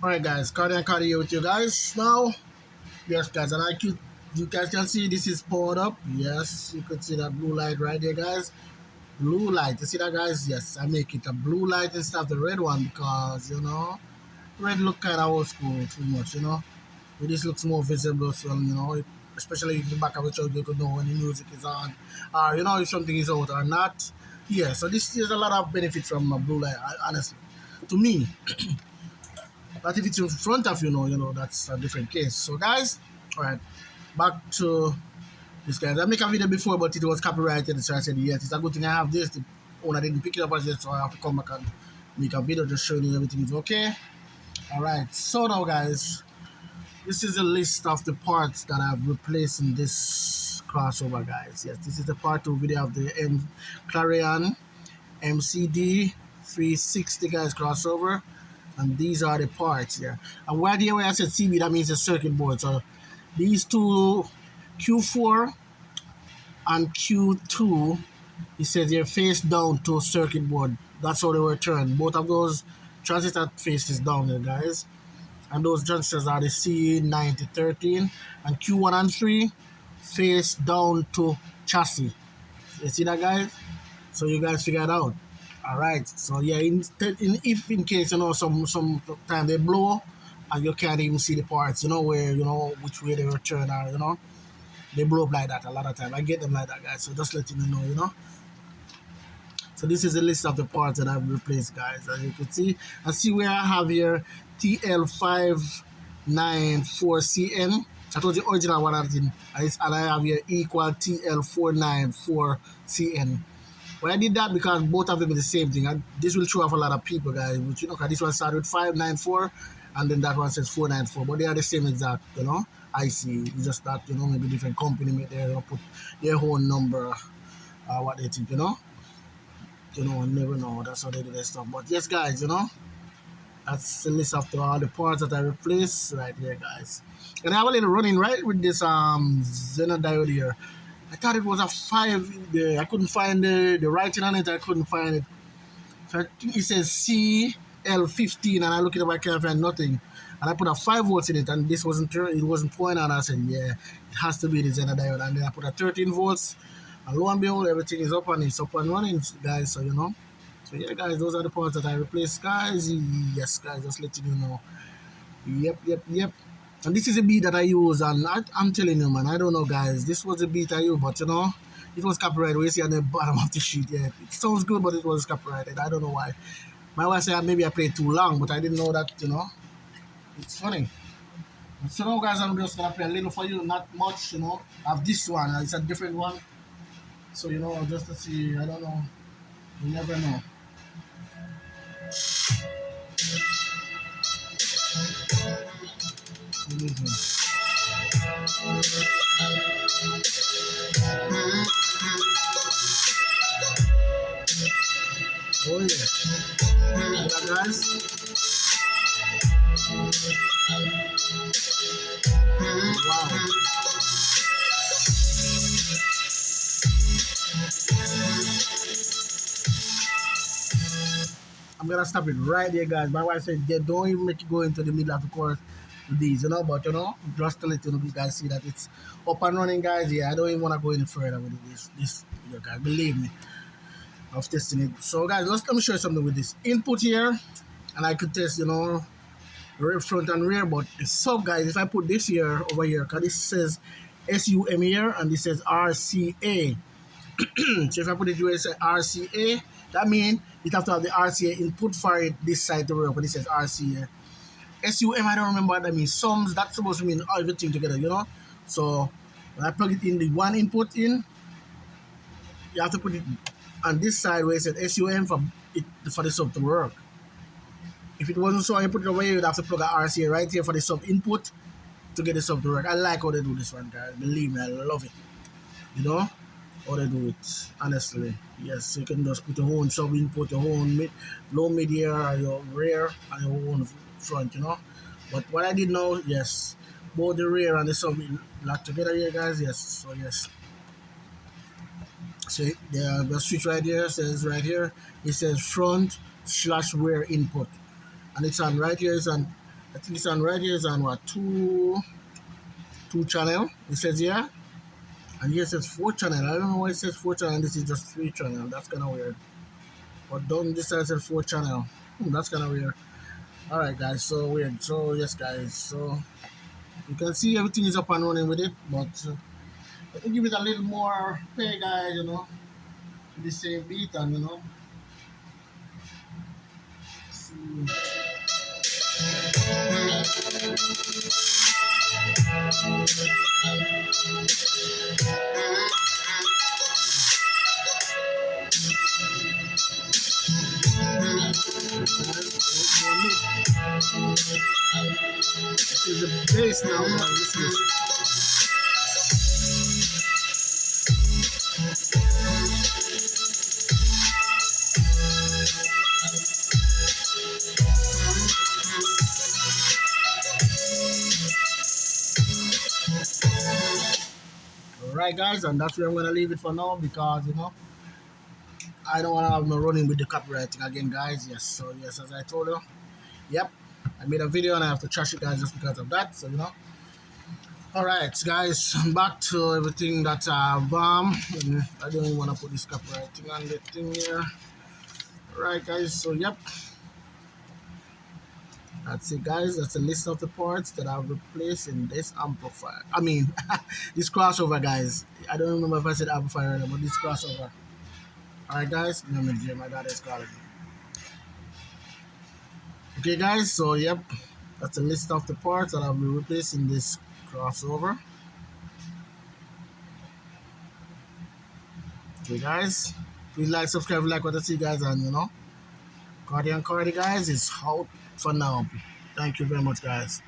Alright guys, Cardi here with you guys now. Yes guys, and you guys can see this is powered up. Yes, you can see that blue light right there guys. Blue light, you see that guys? Yes, I make it a blue light instead of the red one because red look kind of old school too much, But this looks more visible, so especially if the back of the truck you could know when the music is on, or if something is out or not. Yeah, so this is a lot of benefit from a blue light, honestly, to me. But if it's in front of that's a different case. So guys, all right, back to this guys. I make a video before, but it was copyrighted, so I said yes, it's a good thing I have this. The owner didn't pick it up as yet, so I have to come back and make a video just showing you everything is okay. All right, so now guys, this is a list of the parts that I've replaced in this crossover, guys. Yes, this is the part 2 video of the CLARION MCD360 guys crossover. And these are the parts here. And right here where I said CB, that means the circuit board. So these two, Q4 and Q2, it says they're face down to circuit board. That's how they were turned. Both of those transistor faces down there, guys. And those transistors are the C9013. And Q1 and 3 face down to chassis. You see that, guys? So you guys figure it out. All right, so yeah, if in case some time they blow and you can't even see the parts, where which way they return, or they blow up like that a lot of time. I get them like that, guys. So just let you know. So this is a list of the parts that I've replaced, guys. As you can see, and see where I have here TL594CN. I told you original one, and I have here equal TL494CN. Well, I did that because both of them are the same thing. And this will show off a lot of people, guys. Which, because this one started with 594 and then that one says 494. But they are the same exact, I see. It's just that, maybe different company made put their own number what they think, never know. That's how they do their stuff. But yes, guys, that's the list of all the parts that I replaced right here, guys. And I have a little running right with this Xenon diode here. I thought it was a 5 there. I couldn't find the writing on it. I couldn't find it. So I think it says CL15, and I look it up. I can't find nothing. And I put a 5 volts in it, and it wasn't pouring on. I said, yeah, it has to be the Xenon diode. And then I put a 13 volts, and lo and behold, everything is up and it's up and running, guys. So So yeah, guys, those are the parts that I replaced, guys. Yes, guys, just letting you know. Yep. And this is a beat that I use, and I'm telling you, man, I don't know, guys. This was a beat I use, but it was copyrighted. We see on the bottom of the sheet, yeah. It sounds good, but it was copyrighted. I don't know why. My wife said maybe I played too long, but I didn't know that, It's funny. So now, guys, I'm just gonna play a little for you, not much, of this one. It's a different one. So, just to see, I don't know. You never know. Oh yeah, guys. Wow. I'm gonna stop it right there, guys. My wife said, yeah, don't even make it go into the middle of the course with these, but just to let you guys see that it's up and running, guys. Yeah, I don't even want to go any further with this video, guys. Believe me, of testing it. So, guys, let me show you something with this input here, and I could test, rear, front, and rear. But so, guys, if I put this here over here, because this says SUM here, and this says RCA. So if I put it here, it says RCA. That means it have to have the RCA input for it this side to work. When it says RCA, SUM, I don't remember what that means. Sums, that's supposed to mean everything together, So when I plug it in the one input in, you have to put it on this side where it says SUM for the sub to work. If it wasn't so, you put it away, you'd have to plug a RCA right here for the sub input to get the sub to work. I like how they do this one, guys. Believe me, I love it. How they do it, honestly. Yes, you can just put your own sub input, your own low, mid here, your rear, and your own front, But what I did know, yes, both the rear and the sub locked together here, guys. Yes, so yes. So the switch right here says right here, it says front/rear input, and it's on right here. It's on I think it's on right here is on what, two channel. It says here. And here it says 4 channel. I don't know why it says 4 channel and this is just 3 channel. That's kinda weird. But down this side it says 4 channel. That's kinda weird. Alright guys, so weird. So yes guys, so you can see everything is up and running with it, but let me give it a little more pay guys, the same beat and see. This is the bass now, man. Listen. Alright guys, and that's where I'm gonna leave it for now because I don't wanna have no running with the copywriting again guys. Yes, so yes, as I told you, yep, I made a video and I have to trash it guys just because of that. So alright guys, back to everything that I don't even wanna put this copywriting on the thing here. Alright guys, so yep. That's it guys, that's a list of the parts that I've replaced in this amplifier. I mean, this crossover guys. I don't remember if I said amplifier earlier, but this crossover. Alright guys, my dad is calling me. Okay guys, so yep, that's a list of the parts that I'll be replacing this crossover. Okay guys, please like, subscribe, like what I see guys, and Cardi guys is out for now. Thank you very much guys.